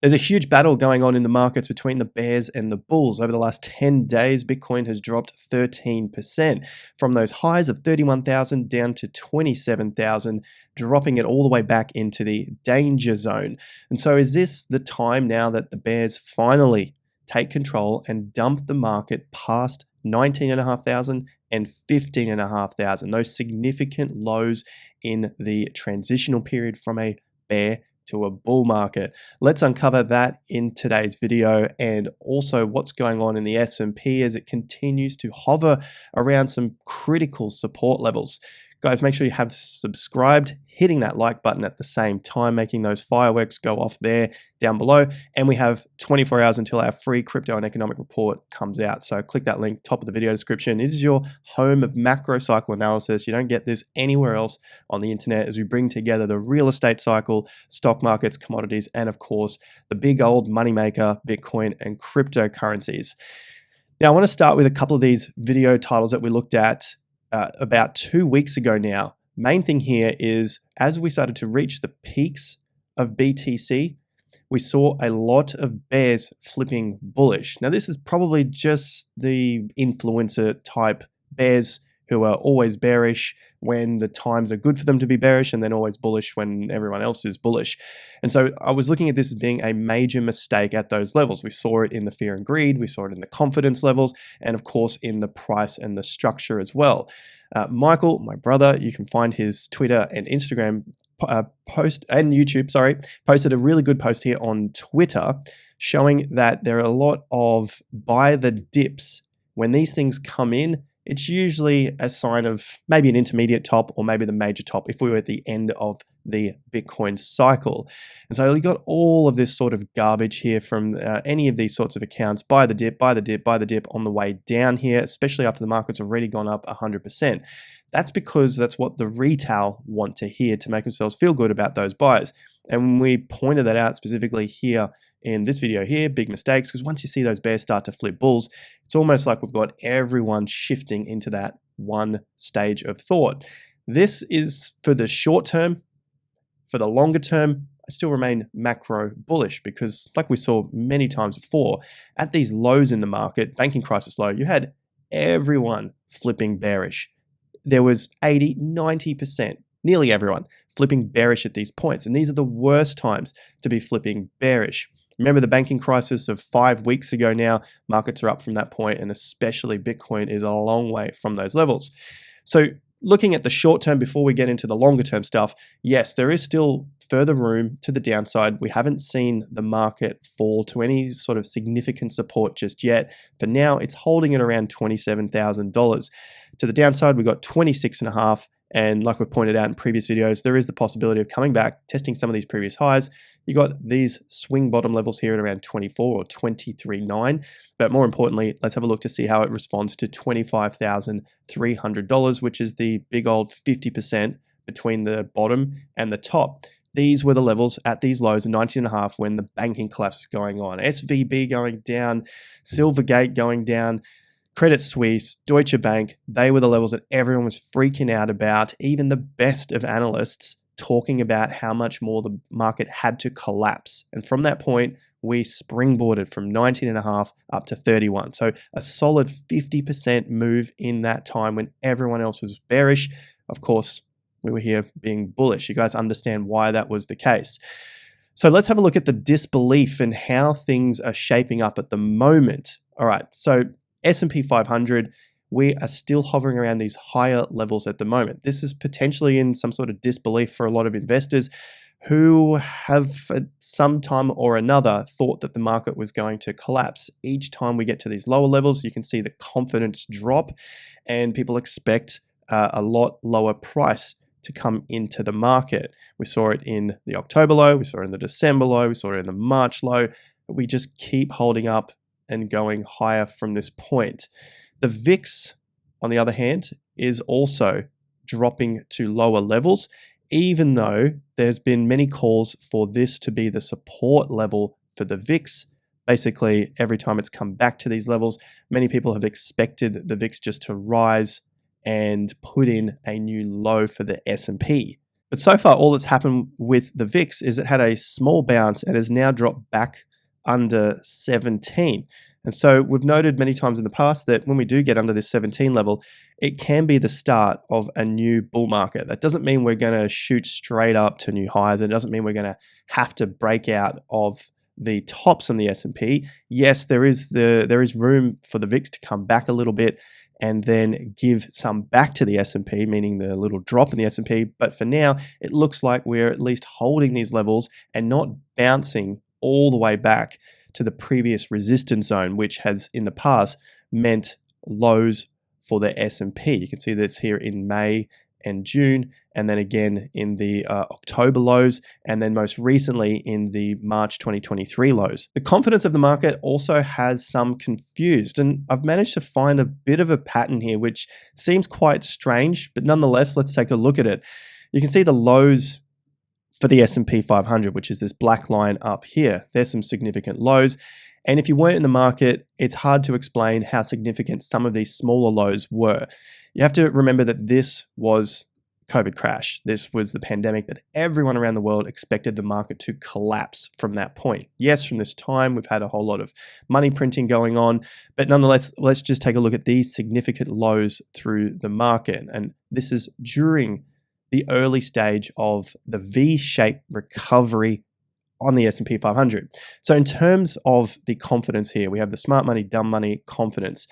There's a huge battle going on in the markets between the bears and the bulls. Over the last 10 days, Bitcoin has dropped 13% from those highs of 31,000 down to 27,000, dropping it all the way back into the danger zone. And so is this the time now that the bears finally take control and dump the market past 19,500 and 15,500, those significant lows in the transitional period from a bear to a bull market? Let's uncover that in today's video, and also what's going on in the S&P as it continues to hover around some critical support levels. Guys, make sure you have subscribed, hitting that like button at the same time, making those fireworks go off there down below. And we have 24 hours until our free crypto and economic report comes out. So click that link, top of the video description. It is your home of macro cycle analysis. You don't get this anywhere else on the internet as we bring together the real estate cycle, stock markets, commodities, and of course, the big old moneymaker, Bitcoin and cryptocurrencies. Now, I want to start with a couple of these video titles that we looked at about 2 weeks ago now. Main thing here is as we started to reach the peaks of BTC, we saw a lot of bears flipping bullish. Now, this is probably just the influencer type bears who are always bearish when the times are good for them to be bearish, and then always bullish when everyone else is bullish. And so I was looking at this as being a major mistake at those levels. We saw it in the fear and greed, we saw it in the confidence levels, and of course in the price and the structure as well. Michael, my brother, you can find his Twitter and Instagram post, and YouTube, posted a really good post here on Twitter showing that there are a lot of buy the dips. When these things come in, it's usually a sign of maybe an intermediate top or maybe the major top if we were at the end of the Bitcoin cycle. And so we got all of this sort of garbage here from any of these sorts of accounts. Buy the dip, buy the dip, buy the dip on the way down here, especially after the market's already gone up 100%. That's because that's what the retail want to hear to make themselves feel good about those buys. And we pointed that out specifically here in this video here, big mistakes, because once you see those bears start to flip bulls, it's almost like we've got everyone shifting into that one stage of thought. This is for the short term. For the longer term, I still remain macro bullish because, like we saw many times before, at these lows in the market, banking crisis low, you had everyone flipping bearish. There was 80, 90%, nearly everyone flipping bearish at these points. And these are the worst times to be flipping bearish. Remember the banking crisis of 5 weeks ago now, markets are up from that point, and especially Bitcoin is a long way from those levels. So looking at the short term before we get into the longer term stuff, yes, there is still further room to the downside. We haven't seen the market fall to any sort of significant support just yet. For now, it's holding at around $27,000. To the downside, we got 26.5. And like we've pointed out in previous videos, there is the possibility of coming back, testing some of these previous highs. You got these swing bottom levels here at around 24 or 23.9. But more importantly, let's have a look to see how it responds to $25,300, which is the big old 50% between the bottom and the top. These were the levels at these lows of 19.5 when the banking collapse was going on. SVB going down, Silvergate going down, Credit Suisse, Deutsche Bank, they were the levels that everyone was freaking out about, even the best of analysts talking about how much more the market had to collapse. And from that point, we springboarded from 19.5 up to 31. So a solid 50% move in that time when everyone else was bearish. Of course, we were here being bullish. You guys understand why that was the case. So let's have a look at the disbelief and how things are shaping up at the moment. All right, so S&P 500, we are still hovering around these higher levels at the moment. This is potentially in some sort of disbelief for a lot of investors who have at some time or another thought that the market was going to collapse. Each time we get to these lower levels, you can see the confidence drop and people expect a lot lower price to come into the market. We saw it in the October low, we saw it in the December low, we saw it in the March low. We just keep holding up and going higher from this point. The VIX, on the other hand, is also dropping to lower levels, even though there's been many calls for this to be the support level for the VIX. Basically, every time it's come back to these levels, many people have expected the VIX just to rise and put in a new low for the S&P. But so far, all that's happened with the VIX is it had a small bounce and has now dropped back under 17. And so we've noted many times in the past that when we do get under this 17 level, it can be the start of a new bull market. That doesn't mean we're going to shoot straight up to new highs. It doesn't mean we're going to have to break out of the tops on the S&P. Yes, there is room for the VIX to come back a little bit and then give some back to the S&P, meaning the little drop in the S&P. But for now, it looks like we're at least holding these levels and not bouncing all the way back to the previous resistance zone, which has in the past meant lows for the S&P. You can see this here in May and June, and then again in the October lows, and then most recently in the March 2023 lows. The confidence of the market also has some confused, and I've managed to find a bit of a pattern here, which seems quite strange, but nonetheless, let's take a look at it. You can see the lows for the SP 500, which is this black line up here. There's some significant lows. And if you weren't in the market, it's hard to explain how significant some of these smaller lows were. You have to remember that this was COVID crash. This was the pandemic that everyone around the world expected the market to collapse from that point. Yes, from this time, we've had a whole lot of money printing going on, but nonetheless, let's just take a look at these significant lows through the market. And this is during the early stage of the V-shaped recovery on the S&P 500. So in terms of the confidence here, we have the smart money, dumb money confidence.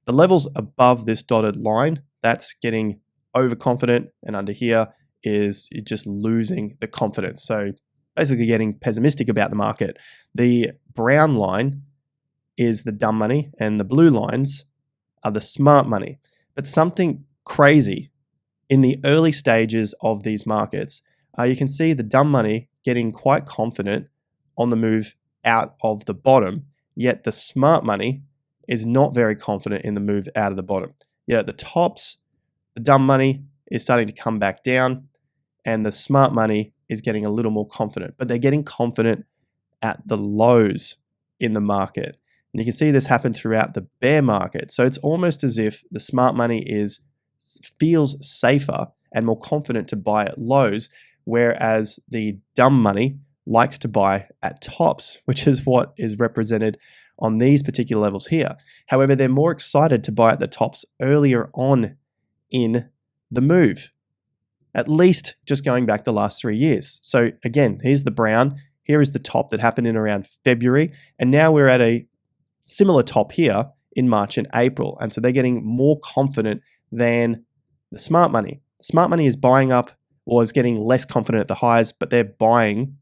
The levels above this dotted line, that's getting overconfident, and under here is just losing the confidence. So basically getting pessimistic about the market. The brown line is the dumb money and the blue lines are the smart money. But something crazy in the early stages of these markets, you can see the dumb money getting quite confident on the move out of the bottom, yet the smart money is not very confident in the move out of the bottom. Yet at the tops, the dumb money is starting to come back down and the smart money is getting a little more confident, but they're getting confident at the lows in the market. And you can see this happen throughout the bear market. So it's almost as if the smart money feels safer and more confident to buy at lows, whereas the dumb money likes to buy at tops, which is what is represented on these particular levels here. However, they're more excited to buy at the tops earlier on in the move, at least just going back the last 3 years. So again, here's the brown, here is the top that happened in around February, and now we're at a similar top here in March and April. And so they're getting more confident than the smart money. Smart money is buying up or is getting less confident at the highs, but they're buying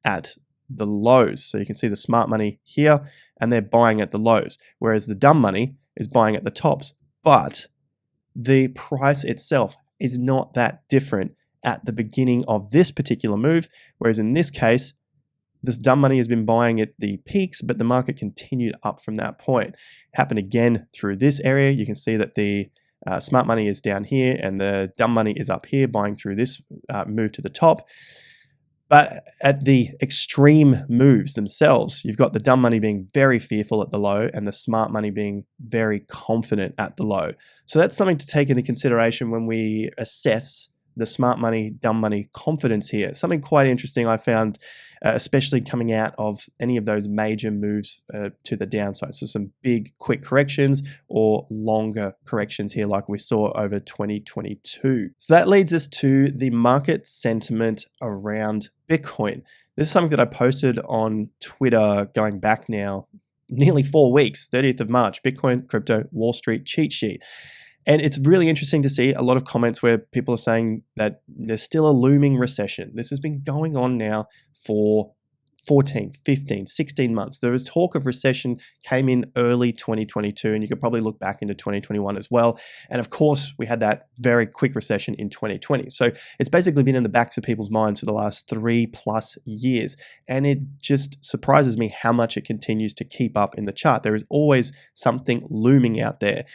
at the lows. So you can see the smart money here and they're buying at the lows, whereas the dumb money is buying at the tops. But the price itself is not that different at the beginning of this particular move, whereas in this case, this dumb money has been buying at the peaks, but the market continued up from that point. It happened again through this area. You can see that the smart money is down here and the dumb money is up here buying through this move to the top. But at the extreme moves themselves, you've got the dumb money being very fearful at the low and the smart money being very confident at the low. So that's something to take into consideration when we assess the smart money, dumb money confidence here. Something quite interesting I found, especially coming out of any of those major moves to the downside. So some big quick corrections or longer corrections here like we saw over 2022. So that leads us to the market sentiment around Bitcoin. This is something that I posted on Twitter going back now nearly 4 weeks, 30th of March, Bitcoin, crypto, Wall Street cheat sheet. And it's really interesting to see a lot of comments where people are saying that there's still a looming recession. This has been going on now for 14, 15, 16 months. There was talk of recession, came in early 2022, and you could probably look back into 2021 as well. And of course, we had that very quick recession in 2020. So it's basically been in the backs of people's minds for the last 3+ years. And it just surprises me how much it continues to keep up in the chart. There is always something looming out there.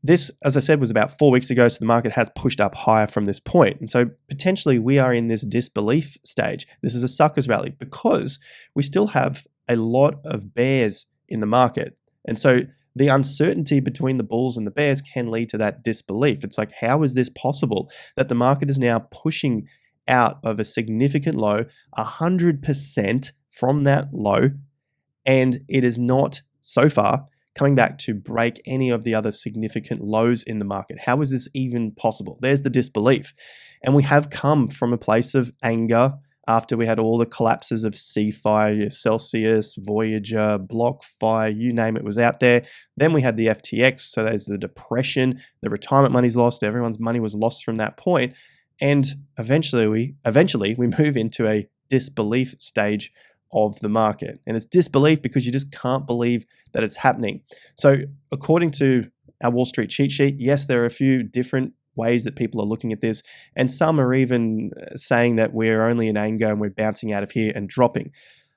This, as I said, was about 4 weeks ago, so the market has pushed up higher from this point. And so potentially we are in this disbelief stage. This is a sucker's rally because we still have a lot of bears in the market. And so the uncertainty between the bulls and the bears can lead to that disbelief. It's like, how is this possible that the market is now pushing out of a significant low, 100% from that low, and it is not so far coming back to break any of the other significant lows in the market. How is this even possible? There's the disbelief. And we have come from a place of anger after we had all the collapses of CFI, Celsius, Voyager, BlockFi, you name it was out there. Then we had the FTX, so there's the depression, the retirement money's lost, everyone's money was lost from that point. And eventually we move into a disbelief stage of the market. And it's disbelief because you just can't believe that it's happening. So according to our Wall Street cheat sheet, yes, there are a few different ways that people are looking at this, and some are even saying that we're only in anger and we're bouncing out of here and dropping.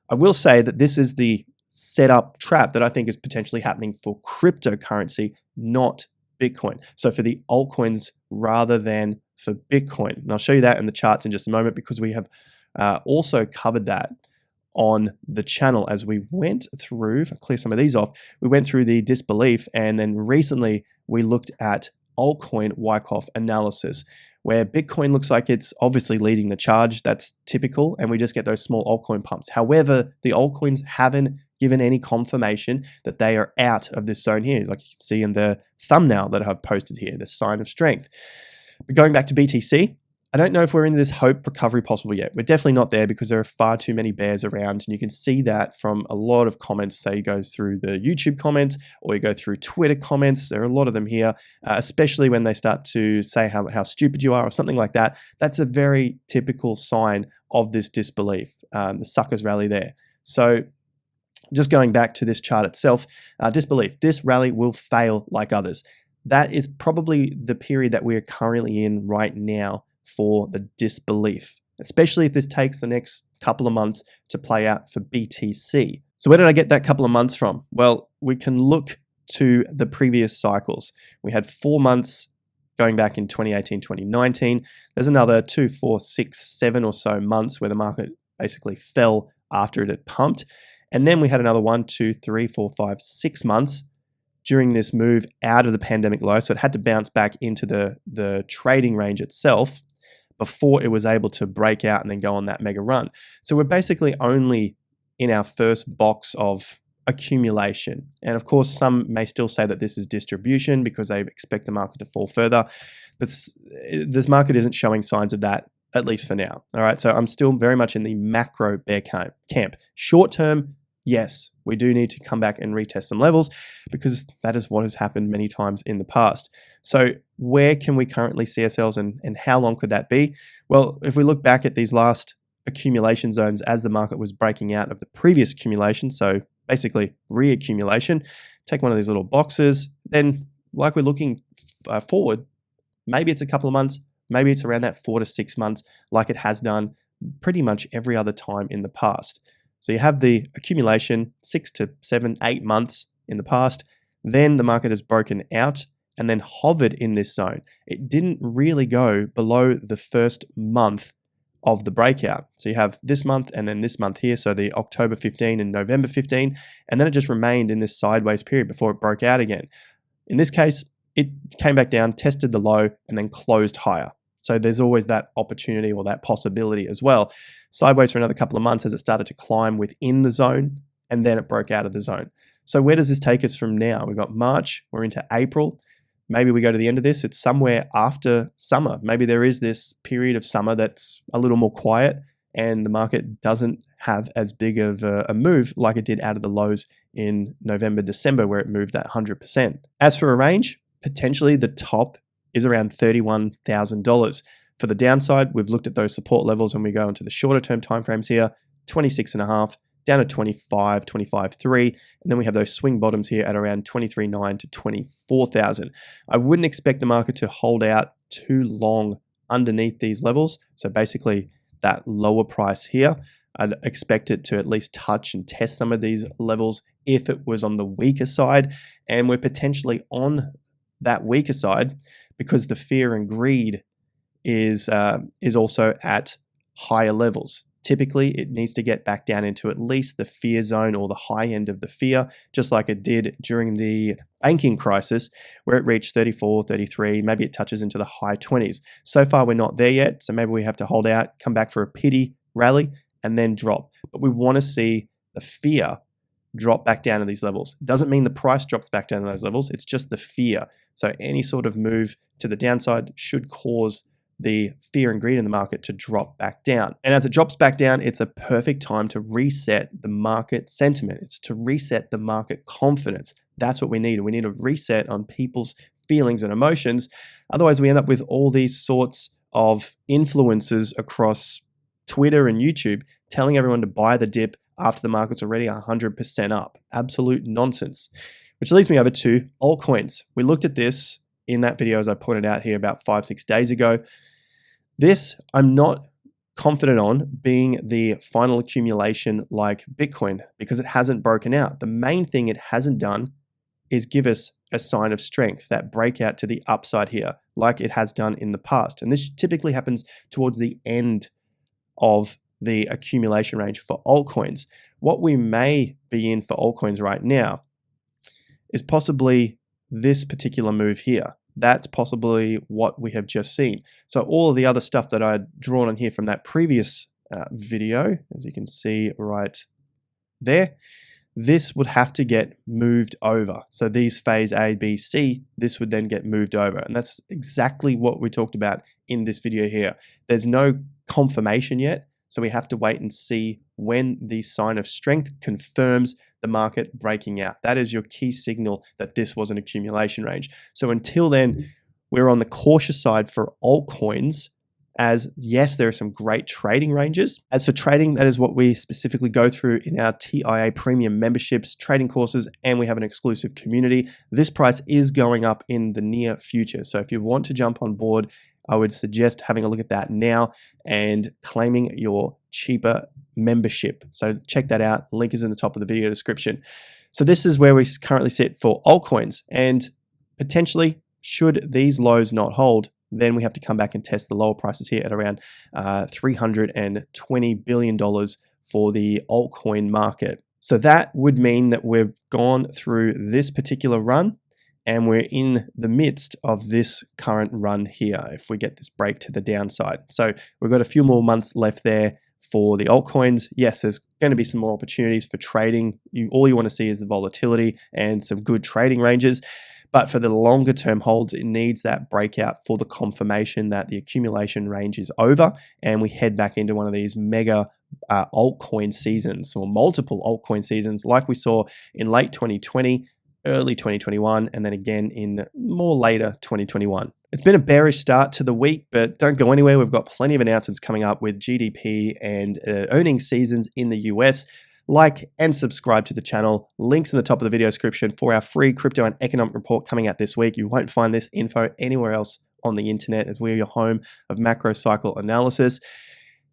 I will say that this is the setup trap that I think is potentially happening for cryptocurrency, not Bitcoin. So for the altcoins rather than for Bitcoin. And I'll show you that in the charts in just a moment, because we have also covered that on the channel as we went through. If I clear some of these off, we went through the disbelief, and then recently we looked at altcoin Wyckoff analysis, where Bitcoin looks like it's obviously leading the charge. That's typical, and we just get those small altcoin pumps. However, the altcoins haven't given any confirmation that they are out of this zone here, like you can see in the thumbnail that I've posted here, the sign of strength. But going back to BTC, I don't know if we're in this hope recovery possible yet. We're definitely not there because there are far too many bears around. And you can see that from a lot of comments. Say you go through the YouTube comments or you go through Twitter comments. There are a lot of them here, especially when they start to say how stupid you are or something like that. That's a very typical sign of this disbelief, the suckers rally there. So just going back to this chart itself, disbelief, this rally will fail like others. That is probably the period that we're currently in right now for the disbelief, especially if this takes the next couple of months to play out for BTC. So where did I get that couple of months from? Well, we can look to the previous cycles. We had 4 months going back in 2018, 2019. There's another 2, 4, 6, 7 or so months where the market basically fell after it had pumped. And then we had another 1, 2, 3, 4, 5, 6 months during this move out of the pandemic low. So it had to bounce back into the trading range itself before it was able to break out and then go on that mega run. So we're basically only in our first box of accumulation. And of course, some may still say that this is distribution because they expect the market to fall further. This market isn't showing signs of that, at least for now. All right, so I'm still very much in the macro bear camp. Short term, yes, we do need to come back and retest some levels because that is what has happened many times in the past. So where can we currently see ourselves and how long could that be? Well, if we look back at these last accumulation zones as the market was breaking out of the previous accumulation, so basically reaccumulation, take one of these little boxes, then like we're looking forward, maybe it's a couple of months, maybe it's around that 4 to 6 months like it has done pretty much every other time in the past. So you have the accumulation 6 to 7, 8 months in the past. Then the market has broken out and then hovered in this zone. It didn't really go below the first month of the breakout. So you have this month and then this month here. So the October 15 and November 15. And then it just remained in this sideways period before it broke out again. In this case, it came back down, tested the low, and then closed higher. So there's always that opportunity or that possibility as well. Sideways for another couple of months as it started to climb within the zone, and then it broke out of the zone. So where does this take us from now? We've got March, we're into April. Maybe we go to the end of this, it's somewhere after summer. Maybe there is this period of summer that's a little more quiet and the market doesn't have as big of a move like it did out of the lows in November, December, where it moved that 100%. As for a range, potentially the top is around $31,000. For the downside, we've looked at those support levels when we go into the shorter term timeframes here, 26.5 down to 25, 25.3, and then we have those swing bottoms here at around 23.9 to 24,000. I wouldn't expect the market to hold out too long underneath these levels. So basically that lower price here, I'd expect it to at least touch and test some of these levels if it was on the weaker side, and we're potentially on that weaker side because the fear and greed is also at higher levels. Typically, it needs to get back down into at least the fear zone or the high end of the fear, just like it did during the banking crisis, where it reached 34, 33, maybe it touches into the high 20s. So far, we're not there yet, so maybe we have to hold out, come back for a pity rally, and then drop. But we want to see the fear drop back down to these levels. It doesn't mean the price drops back down to those levels, it's just the fear. So any sort of move to the downside should cause the fear and greed in the market to drop back down. And as it drops back down, it's a perfect time to reset the market sentiment. It's to reset the market confidence. That's what we need. We need a reset on people's feelings and emotions. Otherwise, we end up with all these sorts of influencers across Twitter and YouTube telling everyone to buy the dip after the market's already 100% up. Absolute nonsense. Which leads me over to altcoins. We looked at this in that video, as I pointed out here, about 5-6 days ago. This, I'm not confident on being the final accumulation like Bitcoin because it hasn't broken out. The main thing it hasn't done is give us a sign of strength, that breakout to the upside here, like it has done in the past. And this typically happens towards the end of the accumulation range for altcoins. What we may be in for altcoins right now is possibly this particular move here. That's possibly what we have just seen. So all of the other stuff that I had drawn on here from that previous video, as you can see right there, this would have to get moved over. So these phase A, B, C, this would then get moved over. And that's exactly what we talked about in this video here. There's no confirmation yet. So we have to wait and see when the sign of strength confirms the market breaking out. That is your key signal that this was an accumulation range. So until then, we're on the cautious side for altcoins, as yes, there are some great trading ranges. As for trading, that is what we specifically go through in our TIA premium memberships, trading courses, and we have an exclusive community. This price is going up in the near future. So if you want to jump on board, I would suggest having a look at that now and claiming your cheaper membership. So check that out. Link is in the top of the video description. So this is where we currently sit for altcoins, and potentially should these lows not hold, then we have to come back and test the lower prices here at around $320 billion for the altcoin market. So that would mean that we've gone through this particular run and we're in the midst of this current run here if we get this break to the downside. So we've got a few more months left there for the altcoins. Yes, there's going to be some more opportunities for trading. All you want to see is the volatility and some good trading ranges. But for the longer term holds, it needs that breakout for the confirmation that the accumulation range is over and we head back into one of these mega altcoin seasons or multiple altcoin seasons like we saw in late 2020, early 2021, and then again in more later 2021. It's been a bearish start to the week, but don't go anywhere. We've got plenty of announcements coming up with GDP and earnings seasons in the US. Like and subscribe to the channel. Links in the top of the video description for our free crypto and economic report coming out this week. You won't find this info anywhere else on the internet, as we're your home of macro cycle analysis.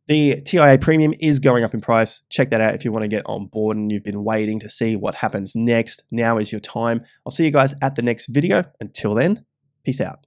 The TIA premium is going up in price. Check that out if you want to get on board and you've been waiting to see what happens next. Now is your time. I'll see you guys at the next video. Until then, peace out.